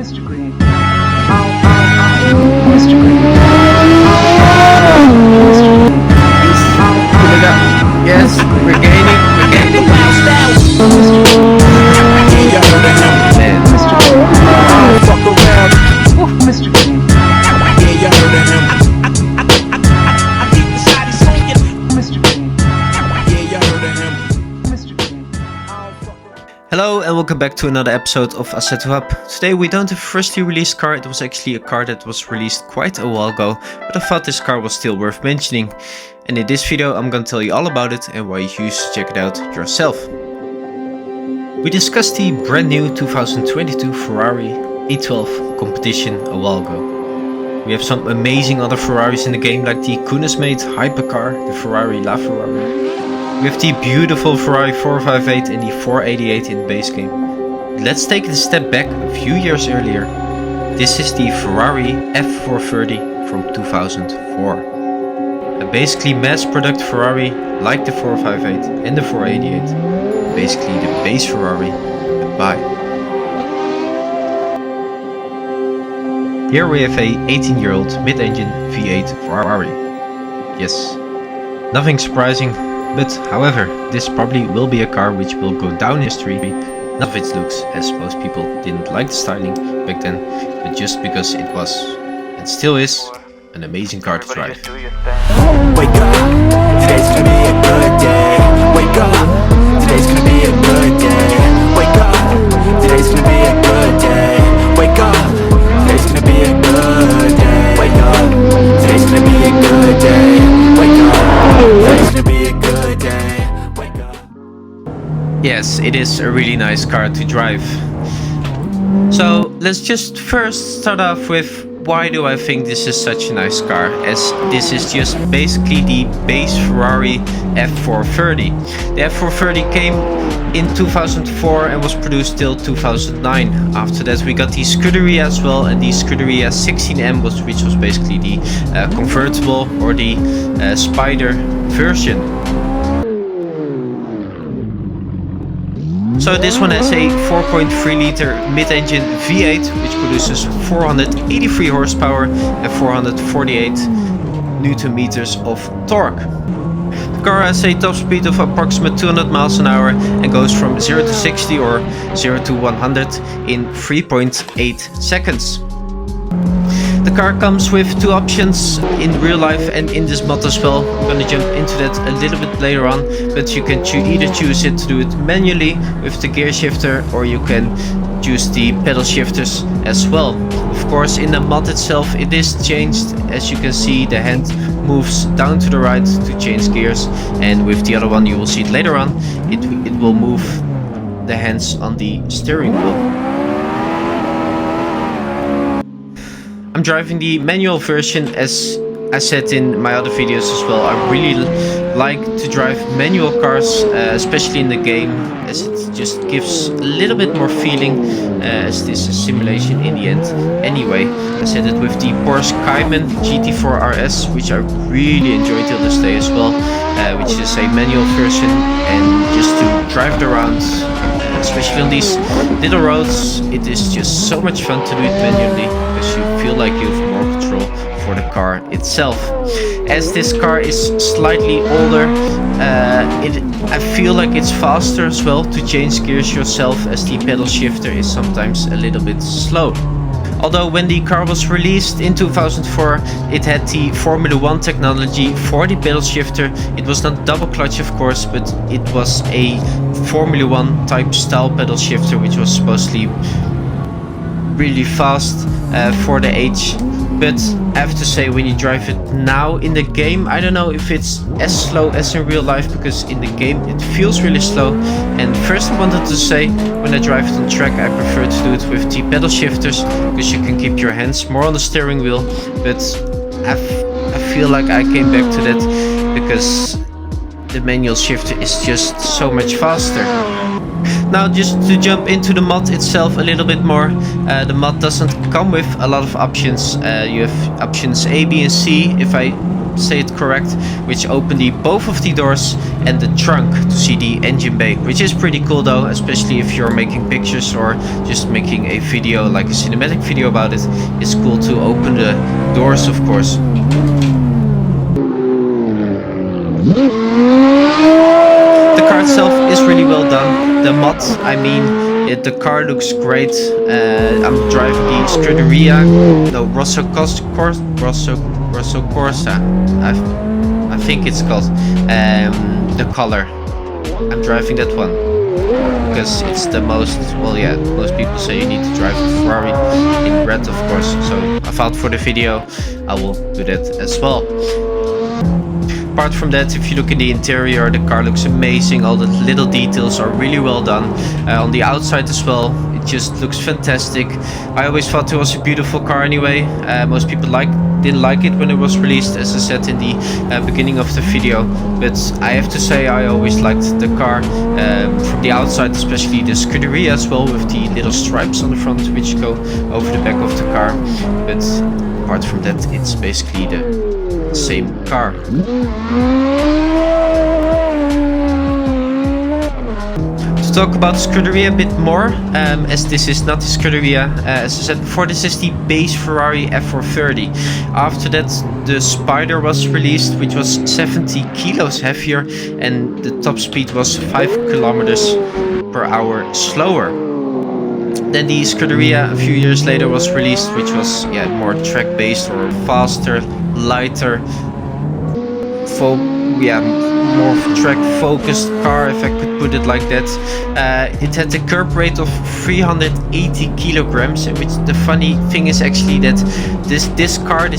Mr. Green. Mr. Green. Pull it up. Yes, we're gaining. Mr. Green. Fuck around. Mr. Green. Yeah, you heard of him. Mr. Green. Yeah, you heard of him. Mr. Green. Hello and welcome back to another episode of Assetto. Today we don't have a freshly released car. It was actually a car that was released quite a while ago, but I thought this car was still worth mentioning. And in this video I'm gonna tell you all about it and why you should check it out yourself. We discussed the brand new 2022 Ferrari F430 competition a while ago. We have some amazing other Ferraris in the game, like the Kunos made hypercar, the Ferrari F430. We have the beautiful Ferrari 458 and the 488 in the base game. Let's take it a step back a few years earlier. This is the Ferrari F430 from 2004. A basically mass product Ferrari like the 458 and the 488. Basically the base Ferrari and buy. Here we have a 18-year-old mid-engine V8 Ferrari. Yes, nothing surprising. But however, this probably will be a car which will go down in history. None of its looks, as most people didn't like the styling back then, but just because it was, and still is, an amazing car to drive. Wake up, today's gonna be a good day. Wake up, today's gonna be a good day. Wake up, today's gonna be a good day. Wake up, today's gonna be a good day. Wake up, today's gonna be a good day. Wake up, today's gonna be a good day. Wake up. Yes, it is a really nice car to drive. So let's just first start off with why do I think this is such a nice car, as this is just basically the base Ferrari F430. The F430 came in 2004 and was produced till 2009. After that we got the Scuderia as well, and the Scuderia 16M which was basically the convertible or the Spider version. So this one has a 4.3 liter mid-engine V8 which produces 483 horsepower and 448 Newton meters of torque. The car has a top speed of approximately 200 miles an hour and goes from 0 to 60 or 0 to 100 in 3.8 seconds. The car comes with two options in real life and in this mod as well. I'm gonna jump into that a little bit later on, but you can either choose it to do it manually with the gear shifter, or you can choose the pedal shifters as well. Of course, in the mod itself it is changed. As you can see, the hand moves down to the right to change gears, and with the other one, you will see it later on, it will move the hands on the steering wheel. I'm driving the manual version, as I said in my other videos as well. I really like to drive manual cars, especially in the game, as it just gives a little bit more feeling, as this is simulation in the end. Anyway, I said it with the Porsche Cayman GT4 RS, which I really enjoy till this day as well, which is a manual version, and just to drive it around, especially on these little roads, it is just so much fun to do it manually, because you feel like you have more control for the car itself. As this car is slightly older, I feel like it's faster as well to change gears yourself, as the pedal shifter is sometimes a little bit slow. Although when the car was released in 2004, it had the Formula 1 technology for the pedal shifter. It was not double clutch of course, but it was a Formula 1 type style pedal shifter, which was supposedly really fast for the age. But I have to say, when you drive it now in the game, I don't know if it's as slow as in real life, because in the game it feels really slow. And first I wanted to say, when I drive it on track, I prefer to do it with the pedal shifters, because you can keep your hands more on the steering wheel. But I feel like I came back to that because the manual shifter is just so much faster. Now, just to jump into the mod itself a little bit more, the mod doesn't come with a lot of options. You have options A, B and C. If I say it correct, which open both of the doors and the trunk to see the engine bay, which is pretty cool though, especially if you're making pictures or just making a video, like a cinematic video about it. It's cool to open the doors, of course. The car itself is really well done. The mod, I mean, the car looks great. I'm driving the Scuderia, no, Rosso Corsa, I think it's called, the color. I'm driving that one because it's the most, well, yeah, most people say you need to drive a Ferrari in red, of course. So I thought for the video I will do that as well. Apart from that, if you look in the interior, the car looks amazing. All the little details are really well done. On the outside as well, it just looks fantastic. I always thought it was a beautiful car anyway. Most people didn't like it when it was released, as I said in the beginning of the video. But I have to say, I always liked the car from the outside, especially the Scuderia as well, with the little stripes on the front which go over the back of the car. But apart from that, it's basically the same car. To talk about Scuderia a bit more, as this is not the Scuderia, as I said before, this is the base Ferrari F430. After that, the Spider was released, which was 70 kilos heavier, and the top speed was 5 kilometers per hour slower. Then the Scuderia a few years later was released, which was more track based or faster, lighter, more track focused car, if I could put it like that. It had a curb weight of 380 kilograms, which the funny thing is actually that this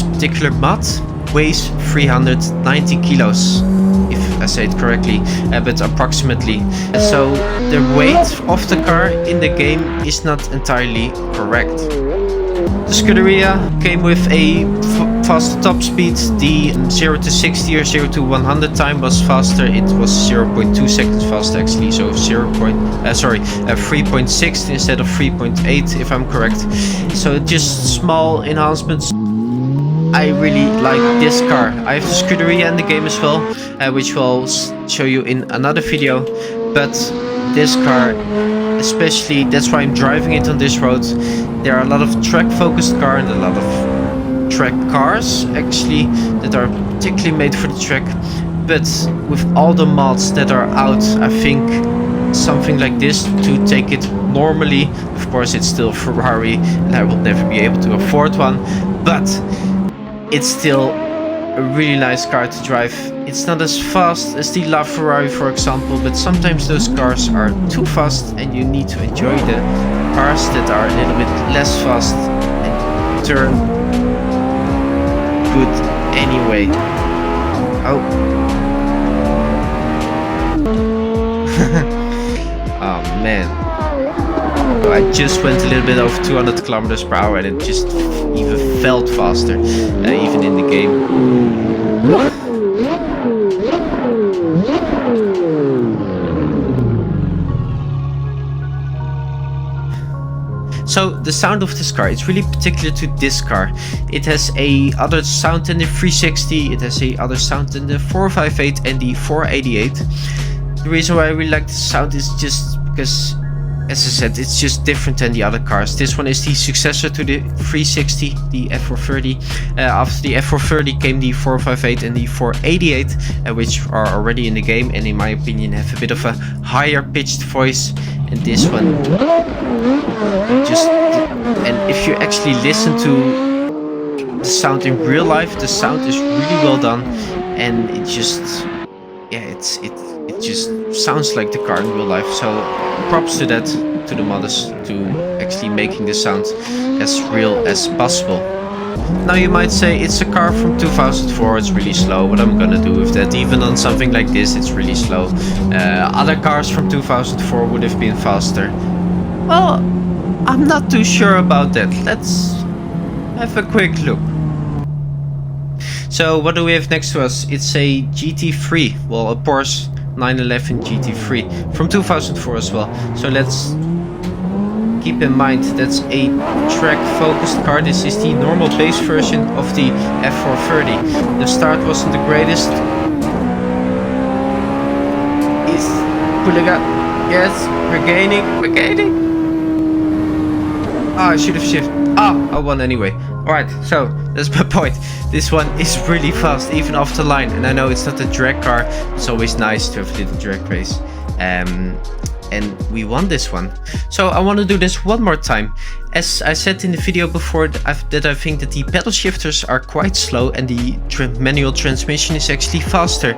particular mod weighs 390 kilos, if I say it correctly, but approximately. So the weight of the car in the game is not entirely correct. The Scuderia came with a faster top speed. The 0 to 60 or 0 to 100 time was faster. It was 0.2 seconds faster actually, so 3.6 instead of 3.8 if I'm correct. So just small enhancements. I really like this car. I have the Scuderia in the game as well, which I'll show you in another video. But this car, especially, that's why I'm driving it on this road. There are a lot of track focused cars and a lot of track cars actually that are particularly made for the track. But with all the mods that are out, I think something like this to take it normally, of course it's still Ferrari and I will never be able to afford one, but it's still a really nice car to drive. It's not as fast as the LaFerrari, for example, but sometimes those cars are too fast and you need to enjoy the cars that are a little bit less fast and turn good anyway. Oh. Oh man. So I just went a little bit over 200 kilometers per hour and it just even felt faster, even in the game. So the sound of this car, it's really particular to this car. It has a other sound than the 360, it has a other sound than the 458 and the 488. The reason why I really like the sound is just because, as I said, it's just different than the other cars. This one is the successor to the 360, the F430. After the F430 came the 458 and the 488, which are already in the game and in my opinion have a bit of a higher pitched voice. And this one and if you actually listen to the sound in real life, the sound is really well done, and it just it just sounds like the car in real life. So props to that, to the modders, to actually making the sound as real as possible. Now you might say it's a car from 2004, it's really slow. What am I gonna do with that? Even on something like this, it's really slow. Other cars from 2004 would have been faster. Well, I'm not too sure about that. Let's have a quick look. So what do we have next to us? It's a GT3, well, a Porsche 911 GT3 from 2004 as well. So let's keep in mind that's a track-focused car. This is the normal base version of the F430. The start wasn't the greatest. He's pulling up. Yes, we're gaining. Ah, I should have shifted. Ah, I won anyway. Alright, so that's my point. This one is really fast, even off the line. And I know it's not a drag car. It's always nice to have a little drag race. And we won this one. So I want to do this one more time. As I said in the video before, that I think that the pedal shifters are quite slow and the manual transmission is actually faster.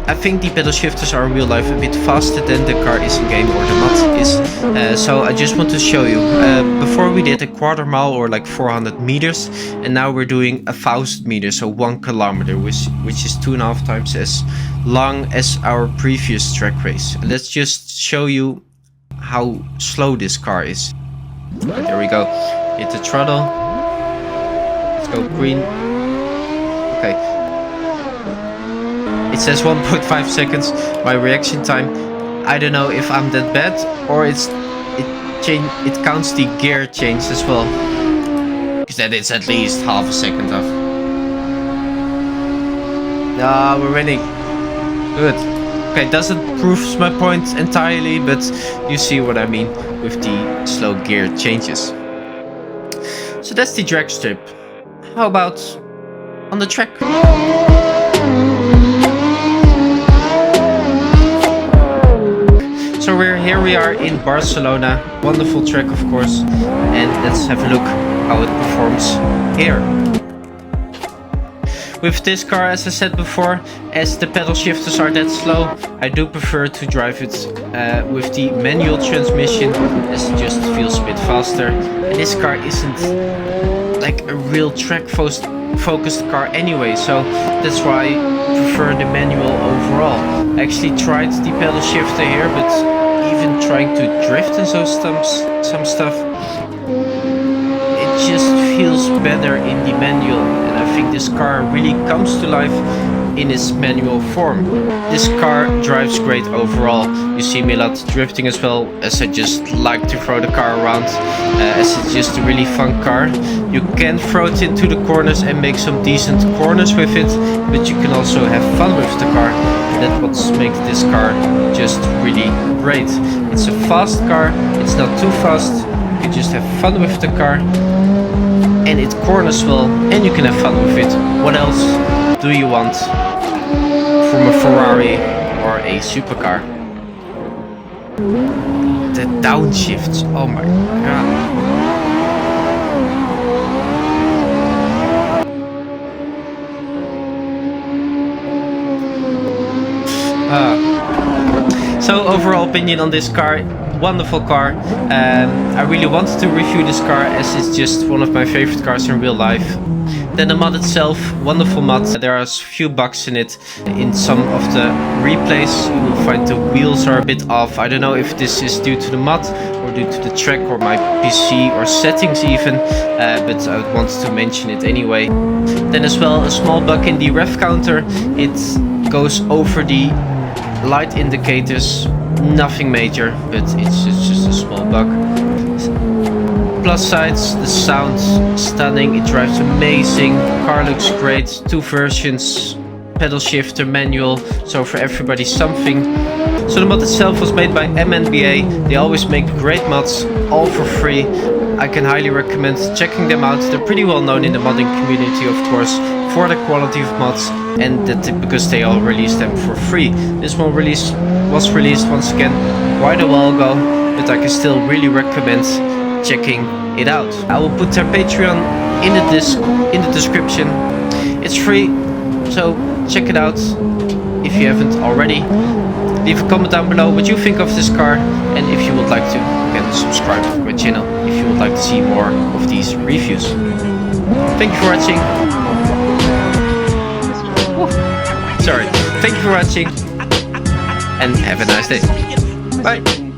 I think the pedal shifters are in real life a bit faster than the car is in game or the mod is. So I just want to show you. Before we did a quarter mile or like 400 meters, and now we're doing 1,000 meters, so 1 kilometer, which is 2.5 times as long as our previous track race. Let's just show you how slow this car is. Right, there we go. Hit the throttle. Let's go green. Okay. It says 1.5 seconds, my reaction time. I don't know if I'm that bad or it counts the gear change as well. Because that is at least half a second off. Ah, we're winning. Good. Okay, doesn't prove my point entirely, but you see what I mean with the slow gear changes. So that's the drag strip. How about on the track? So here we are in Barcelona, wonderful track of course, and let's have a look how it performs here. With this car, as I said before, as the pedal shifters are that slow, I do prefer to drive it with the manual transmission, as it just feels a bit faster. And this car isn't like a real track focused car anyway, so that's why I prefer the manual overall. I actually tried the pedal shifter here, but even trying to drift and some stuff, it just feels better in the manual, and I think this car really comes to life in its manual form. This car drives great overall. You see me a lot drifting as well, as I just like to throw the car around, as it's just a really fun car. You can throw it into the corners and make some decent corners with it, but you can also have fun with the car. That's what makes this car just really great. It's a fast car, it's not too fast, you can just have fun with the car, and it corners well, and you can have fun with it. What else do you want from a Ferrari or a supercar? The downshifts, oh my god. So overall opinion on this car, wonderful car. I really wanted to review this car as it's just one of my favorite cars in real life. Then the mod itself, wonderful mod. There are a few bugs in it. In some of the replays you will find the wheels are a bit off. I don't know if this is due to the mod or due to the track or my PC or settings even, but I wanted to mention it anyway. Then as well a small bug in the ref counter. It goes over the light indicators, nothing major, but it's just a small bug. Plus sides, the sound stunning, it drives amazing, car looks great, 2 versions, pedal shifter, manual, so for everybody something. So the mod itself was made by MNBA. They always make great mods, all for free. I can highly recommend checking them out. They're pretty well known in the modding community, of course, for the quality of mods, and that because they all release them for free. This one was released once again quite a while ago, but I can still really recommend checking it out. I will put their Patreon in the description. It's free, so check it out if you haven't already. Leave a comment down below what you think of this car, and if you would like to, you can subscribe to my channel if you would like to see more of these reviews. Thank you for watching. Sorry. Thank you for watching, and have a nice day. Bye.